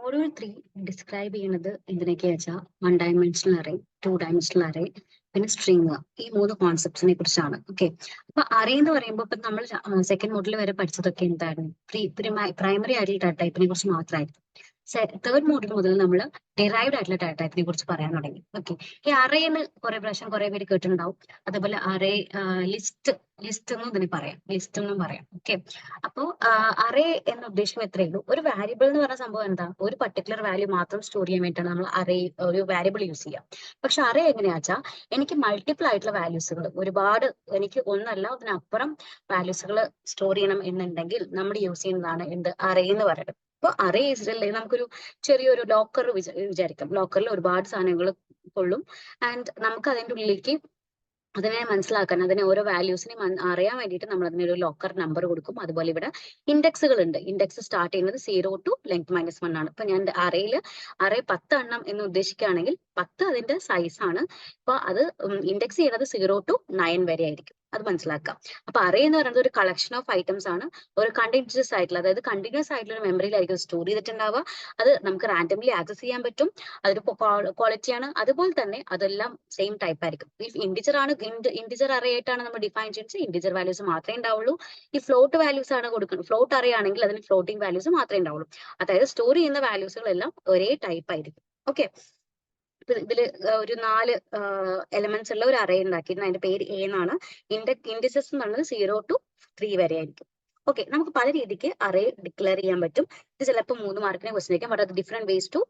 Module 3 describe ചെയ്യുന്നത് എന്തിനൊക്കെയാ വെച്ചാൽ 1 dimensional array, 2 dimensional array, പിന്നെ സ്ട്രിങ്, ഈ 3 കോൺസെപ്റ്റ്സിനെ കുറിച്ചാണ്. ഓക്കെ, അപ്പൊ അറേ എന്ന് പറയുമ്പോൾ ഇപ്പൊ നമ്മൾ സെക്കൻഡ് മോഡൽ വരെ പഠിച്ചതൊക്കെ എന്തായിരുന്നു? പ്രൈമറി ആയിട്ടുള്ള ഡാറ്റ ടൈപ്പിനെ കുറിച്ച് മാത്രമായിരുന്നു. തേർഡ് മോഡൽ മുതൽ നമ്മൾ ഡിറൈവ്ഡ് ആയിട്ടുള്ള ഡാറ്റ ടൈപ്പിനെ കുറിച്ച് പറയാൻ തുടങ്ങി. ഓക്കെ, ഈ അറേന്ന് കുറെ പ്രാവശ്യം കുറെ പേര് കേട്ടിട്ടുണ്ടാവും. അതേപോലെ അറേ ലിസ്റ്റ് എന്നും ഇതിന് പറയാം, ലിസ്റ്റ് എന്നും പറയാം. ഓക്കെ, അപ്പോ അറേ എന്ന ഉദ്ദേശം എത്രയേ ഉള്ളൂ. ഒരു വാരിയബിൾ എന്ന് പറഞ്ഞ സംഭവം എന്താ? ഒരു പർട്ടിക്കുലർ വാല്യൂ മാത്രം സ്റ്റോർ ചെയ്യാൻ വേണ്ടിയിട്ടാണ് നമ്മൾ അറേ ഒരു വാരിയബിൾ യൂസ് ചെയ്യുക. പക്ഷെ അറേ എങ്ങനെയാ വെച്ചാൽ എനിക്ക് മൾട്ടിപ്പിൾ ആയിട്ടുള്ള വാല്യൂസുകൾ ഒരുപാട്, എനിക്ക് ഒന്നല്ല അതിനപ്പുറം വാല്യൂസുകൾ സ്റ്റോർ ചെയ്യണം എന്നുണ്ടെങ്കിൽ നമ്മൾ യൂസ് ചെയ്യുന്നതാണ് എന്ത്? അറേ എന്ന് പറയുന്നത്. അപ്പൊ അറേ ഈസിലല്ലേ, നമുക്കൊരു ചെറിയൊരു ലോക്കർ വിചാരിക്കാം. ലോക്കറിൽ ഒരുപാട് സാധനങ്ങൾ കൊള്ളും. ആൻഡ് നമുക്ക് അതിൻ്റെ ഉള്ളിലേക്ക് അതിനെ മനസ്സിലാക്കാൻ, അതിനെ ഓരോ വാല്യൂസിനെ അറിയാൻ വേണ്ടിയിട്ട് നമ്മൾ അതിനൊരു ലോക്കർ നമ്പർ കൊടുക്കും. അതുപോലെ ഇവിടെ ഇൻഡെക്സുകൾ ഉണ്ട്. ഇൻഡെക്സ് സ്റ്റാർട്ട് ചെയ്യുന്നത് 0 to ലെങ്ത് -1 ആണ്. ഇപ്പൊ ഞാൻ അറേ 10 എണ്ണം എന്ന് ഉദ്ദേശിക്കുകയാണെങ്കിൽ 10 അതിന്റെ സൈസ് ആണ്. ഇപ്പൊ അത് ഇൻഡെക്സ് ചെയ്യുന്നത് 0 to 9 വരെ ആയിരിക്കും. അത് മനസ്സിലാക്കാം. അപ്പൊ അറേ എന്ന് പറയുന്നത് ഒരു കളക്ഷൻ ഓഫ് ഐറ്റംസ് ആണ്. ഒരു കണ്ടിന്യൂസ് ആയിട്ടുള്ള, അതായത് കണ്ടിന്യൂസ് ആയിട്ടുള്ള ഒരു മെമ്മറിയിലായിരിക്കും സ്റ്റോർ ചെയ്തിട്ടുണ്ടാവുക. അത് നമുക്ക് റാൻഡംലി ആക്സസ് ചെയ്യാൻ പറ്റും. അതൊരു ക്വാളിറ്റിയാണ്. അതുപോലെ തന്നെ അതെല്ലാം സെയിം ടൈപ്പ് ആയിരിക്കും. ഇഫ് ഇൻഡിജർ ആണ്, ഇൻഡിജർ അറേ ആയിട്ടാണ് നമ്മൾ ഡിഫൈൻ ചെയ്യുന്നത്, ഇൻഡിജർ വാല്യൂസ് മാത്രമേ ഉണ്ടാവുള്ളൂ. ഈ ഫ്ലോട്ട് വാല്യൂസ് ആണ് കൊടുക്കുന്നത്. ഫ്ലോട്ട് അറേ ആണെങ്കിൽ അതിന് ഫ്ലോട്ടിംഗ് വാല്യൂസ് മാത്രമേ ഉണ്ടാവുള്ളൂ. അതായത് സ്റ്റോർ ചെയ്യുന്ന വാല്യൂസുകളെല്ലാം ഒരേ ടൈപ്പ് ആയിരിക്കും. ഓക്കെ, ഇതില് ഒരു 4 എലമെന്റ്സ് ഉള്ള ഒരു അറേ ഉണ്ടാക്കിയിരുന്നു. അതിന്റെ പേര് എ എന്നാണ്. ഇൻഡിസസ് എന്ന് പറയുന്നത് 0 to 3 വരെ ആയിരിക്കും. ഓക്കെ, നമുക്ക് പല രീതിക്ക് അറേ ഡിക്ലെയർ ചെയ്യാൻ പറ്റും. ഇത് ചിലപ്പോൾ 3 മാർക്കിനെ ക്വസ്റ്റ്യൻ ആയിരിക്കും. ബട്ട് അത് different ways to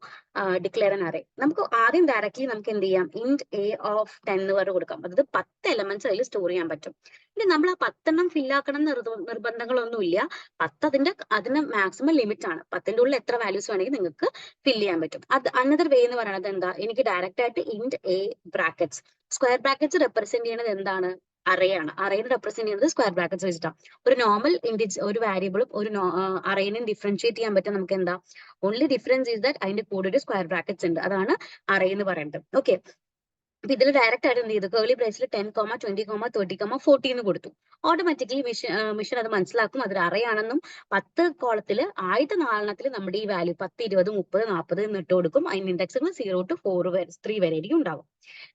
declare an array. നമുക്ക് ആദ്യം ഡയറക്ട്ലി നമുക്ക് എന്ത് ചെയ്യാം? ഇന്റ് എ ഓഫ് 10 എന്ന് പറഞ്ഞ് കൊടുക്കാം. അതായത് 10 എലമെന്റ്സ് അതിൽ സ്റ്റോർ ചെയ്യാൻ പറ്റും. ഇനി നമ്മൾ ആ 10 എണ്ണം ഫില്ലാക്കണം നിർബന്ധങ്ങളൊന്നുമില്ല. 10 അതിന് മാക്സിമം ലിമിറ്റ് ആണ്. 10ന്റെ ഉള്ളിൽ എത്ര വാല്യൂസ് വേണമെങ്കിൽ നിങ്ങൾക്ക് ഫിൽ ചെയ്യാൻ പറ്റും. അത് അനദർ വേ എന്ന് പറയുന്നത് എന്താ? എനിക്ക് ഡയറക്റ്റ് ആയിട്ട് int A brackets, square brackets represent ചെയ്യുന്നത് എന്താണ്? അറേ ആണ്. അറേനെ റെപ്രസെന്റ് ചെയ്യുന്നത് സ്ക്വയർ ബ്രാക്കറ്റ്സ് വെച്ചിട്ടാണ്. ഒരു നോർമൽ ഒരു വാരിയബിളും ഒരു അറേനെയും ഡിഫറൻഷിയേറ്റ് ചെയ്യാൻ പറ്റും നമുക്ക് എന്താ? ഓൺലി ഡിഫറൻസ് ഈസ് ദാറ്റ് അതിന്റെ കൂടെ ഒരു സ്ക്വയർ ബ്രാക്കറ്റ്സ് ഉണ്ട്. അതാണ് അറേ എന്ന് പറയുന്നത്. ഓക്കെ, അപ്പൊ ഇതിൽ ഡയറക്റ്റ് ആയിട്ട് എന്ത് ചെയ്തു? കേർലി ബ്രേസിൽ 10, 20, 30, 40 എന്ന് കൊടുത്തു. ഓട്ടോമാറ്റിക്കലി മിഷൻ അത് മനസ്സിലാക്കും അതൊരു അറേ ആണെന്നും. 10 കോളത്തിൽ ആദ്യത്തെ 4 നമ്മുടെ ഈ വാല്യൂ 10, 20, 30, 40 എന്ന് ഇട്ട് കൊടുക്കും. അതിന്റെ ഇൻഡെക്സുകൾ 0 to 3 വരെ ആയിരിക്കും ഉണ്ടാവും.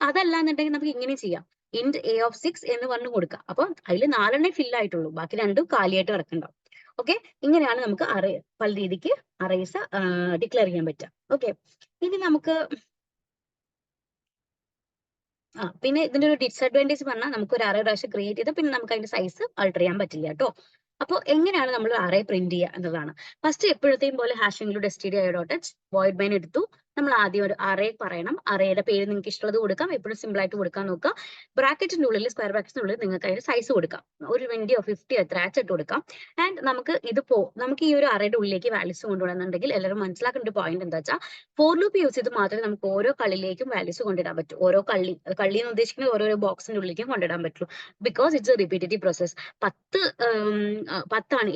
അതല്ല എന്നുണ്ടെങ്കിൽ നമുക്ക് ഇങ്ങനെ ചെയ്യാം. ഇന്റ് എ ഓഫ് 6 എന്ന് പറഞ്ഞു കൊടുക്കാം. അപ്പൊ അതിൽ 4 ഫിൽ ആയിട്ടുള്ളൂ, ബാക്കി 2 കാലിയായിട്ട് കിടക്കുന്നുണ്ടാവും. ഓക്കെ, ഇങ്ങനെയാണ് നമുക്ക് അറേ പല രീതിക്ക് അറേസ് ഡിക്ലെയർ ചെയ്യാൻ പറ്റുക. ഓക്കെ, ഇനി നമുക്ക് പിന്നെ ഇതിന്റെ ഒരു ഡിസഡ്വാൻറ്റേജ് പറഞ്ഞാൽ നമുക്ക് ഒരു അറേ പ്രാവശ്യം ക്രിയേറ്റ് ചെയ്ത് പിന്നെ നമുക്ക് അതിന്റെ സൈസ് ആൾട്ടർ ചെയ്യാൻ പറ്റില്ല കേട്ടോ. അപ്പോൾ എങ്ങനെയാണ് നമ്മൾ അറേ പ്രിന്റ് ചെയ്യുക എന്നതാണ്. ഫസ്റ്റ് എപ്പോഴത്തെയും പോലെ #stdio.h void main എടുത്തു. നമ്മൾ ആദ്യം ഒരു അറേ പറയണം. അറേയുടെ പേര് നിങ്ങൾക്ക് ഇഷ്ടമുള്ളത് കൊടുക്കാം. എപ്പോഴും സിമ്പിൾ ആയിട്ട് കൊടുക്കാൻ നോക്കുക. ബ്രാക്കറ്റിന്റെ ഉള്ളിൽ, സ്ക്വയർ ബ്രാക്കറ്റിന്റെ ഉള്ളിൽ നിങ്ങൾക്ക് അതിന്റെ സൈസ് കൊടുക്കാം. ഒരു 20 or 50 എത്ര ഇട്ട് കൊടുക്കാം. ആൻഡ് നമുക്ക് നമുക്ക് ഈ ഒരു അറേയുടെ ഉള്ളിലേക്ക് വാല്യൂസ് കൊണ്ടുവരണമെന്നുണ്ടെങ്കിൽ എല്ലാവരും മനസ്സിലാക്കേണ്ട ഒരു പോയിന്റ് എന്താ വെച്ചാൽ, ഫോർ ലൂപ്പ് യൂസ് ചെയ്ത് മാത്രമേ നമുക്ക് ഓരോ കളിലേക്കും വാല്യൂസ് കൊണ്ടിടാൻ പറ്റൂ. ഓരോ കള്ളി എന്ന് ഉദ്ദേശിക്കുന്നത് ഓരോരോ ബോക്സിന്റെ ഉള്ളിലേക്കും കൊണ്ടിടാൻ പറ്റുള്ളൂ. Because it's A repetitive process. 10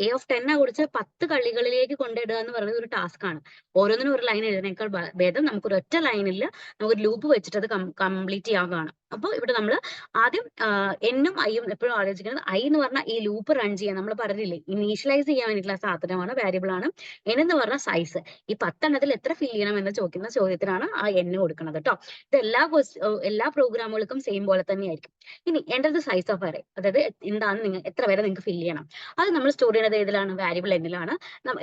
A of 10 കുറിച്ച് 10 കളികളിലേക്ക് കൊണ്ടിടുക എന്ന് പറയുന്നത് ഒരു ടാസ്ക് ആണ്. ഓരോന്നിനും ഒരു ലൈൻ എഴുതുന്നേക്കാൾ ഭേദം നമുക്ക് ഒരൊറ്റ ലൈനിൽ നമുക്ക് ലൂപ്പ് വെച്ചിട്ട് അത് കംപ്ലീറ്റ് ചെയ്യാവുന്നതാണ്. അപ്പോൾ ഇവിടെ നമ്മൾ ആദ്യം എന്നും ഐയും എപ്പോഴും ആലോചിക്കുന്നത്, ഐ എന്ന് പറഞ്ഞാൽ ഈ ലൂപ്പ് റൺ ചെയ്യാൻ നമ്മൾ പറഞ്ഞില്ലേ, ഇനീഷ്യലൈസ് ചെയ്യാൻ വേണ്ടിയിട്ടുള്ള സാധനമാണ്, വാരിയബിൾ ആണ്. എൻ എന്ന് പറഞ്ഞാൽ സൈസ്. ഈ 10 എത്ര ഫിൽ ചെയ്യണം എന്ന് ചോദിക്കുന്ന ചോദ്യത്തിനാണ് ആ എൻ കൊടുക്കുന്നത് കേട്ടോ. ഇത് എല്ലാ പ്രോഗ്രാമുകൾക്കും സെയിം പോലെ തന്നെയായിരിക്കും. ഇനി enter the size of array, അതായത് എന്താണ് എത്ര വരെ നിങ്ങൾക്ക് ഫിൽ ചെയ്യണം. അത് നമ്മൾ സ്റ്റോർ ചെയ്യുന്നത് ഏതിലാണ്? വാരിയബിൾ എന്നിലാണ്.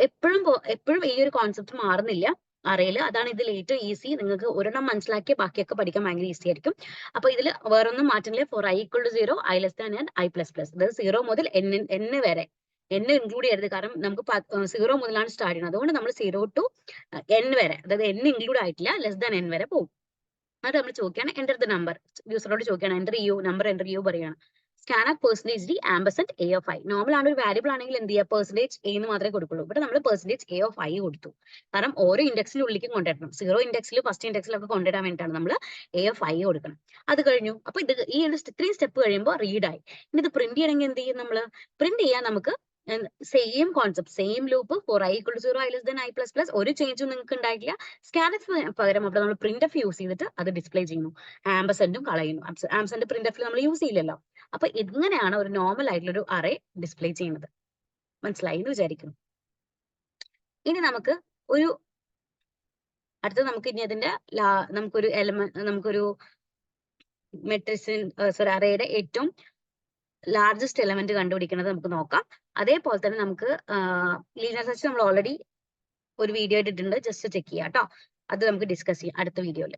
എപ്പോഴും ഈ ഒരു കോൺസെപ്റ്റ് മാറുന്നില്ല അറേയിൽ. അതാണ് ഇതിൽ ഏറ്റവും ഈസി. നിങ്ങൾക്ക് ഒരെണ്ണം മനസ്സിലാക്കിയ ബാക്കിയൊക്കെ പഠിക്കാൻ ഭയങ്കര ഈസി ആയിരിക്കും. അപ്പൊ ഇതിൽ വേറൊന്നും മാറ്റുന്നില്ല. For i = 0, i less than n, i++. അതായത് 0 മുതൽ n വരെ. n ഇൻക്ലൂഡ് ചെയ്യരുത്, കാരണം നമുക്ക് 0 മുതലാണ് സ്റ്റാർട്ട് ചെയ്യുന്നത്. അതുകൊണ്ട് നമ്മൾ 0 to n വരെ, അതായത് n ഇൻക്ലൂഡ് ആയിട്ടില്ല, ലെസ് ദാൻ n വരെ പോകും. അത് നമ്മൾ ചോദിക്കുകയാണ് എന്റർ ദ നമ്പർ. യൂസറോട് ചോദിക്കുകയാണ് എന്റർ ചെയ്യൂ, നമ്പർ എന്റർ ചെയ്യൂ പറയുകയാണ്. Scanner %d &a of i. Normal ആണ്, ഒരു വാരിയബിൾ ആണെങ്കിൽ എന്ത് ചെയ്യുക? %a എന്ന് മാത്രമേ കൊടുക്കുള്ളൂ. ഇവിടെ നമ്മൾ %a of i കൊടുത്തു. കാരണം ഓരോ ഇൻഡെക്സിന്റെ ഉള്ളിലേക്കും കൊണ്ടിടണം. 0 ഇൻഡെക്സിൽ, ഫസ്റ്റ് ഇൻഡെക്സിലൊക്കെ കൊണ്ടിടാൻ വേണ്ടിയിട്ടാണ് നമ്മൾ a of i കൊടുക്കണം. അത് കഴിഞ്ഞു. അപ്പൊ ഈ ഇത്രയും സ്റ്റെപ്പ് കഴിയുമ്പോൾ റീഡ് ആയി. ഇനി ഇത് പ്രിന്റ് ചെയ്യണമെങ്കിൽ എന്ത് ചെയ്യും? നമ്മൾ പ്രിന്റ് ചെയ്യാൻ നമുക്ക് same concept, same loop. For i = 0, i less than i++. ഒരു ചേഞ്ചും നിങ്ങൾക്ക് ഉണ്ടായിട്ടില്ല. സ്കാനഫ് പകരം അവിടെ നമ്മൾ പ്രിന്റ് യൂസ് ചെയ്തിട്ട് അത് ഡിസ്പ്ലേ ചെയ്യുന്നു. ആംബസെന്റും കളയുന്നു. ആംബസെന്റ് പ്രിന്റ് നമ്മൾ യൂസ് ചെയ്യില്ലല്ലോ. അപ്പൊ ഇങ്ങനെയാണ് ഒരു നോർമൽ ആയിട്ടുള്ള ഒരു അറേ ഡിസ്പ്ലേ ചെയ്യുന്നത്. മനസ്സിലായി എന്ന് വിചാരിക്കുന്നു. ഇനി നമുക്ക് ഒരു അടുത്തത് നമുക്ക് ഇനി അതിന്റെ നമുക്കൊരു നമുക്കൊരു മെട്രിക്സിൻ അറേയുടെ ഏറ്റവും ലാർജസ്റ്റ് എലമെന്റ് കണ്ടുപിടിക്കുന്നത് നമുക്ക് നോക്കാം. അതേപോലെ തന്നെ നമുക്ക് ലീനിയർ സെർച്ച് നമ്മൾ ഓൾറെഡി ഒരു വീഡിയോ ഇട്ടിട്ടുണ്ട്, ജസ്റ്റ് ചെക്ക് ചെയ്യാം കേട്ടോ. അത് നമുക്ക് ഡിസ്കസ് ചെയ്യാം അടുത്ത വീഡിയോയിൽ.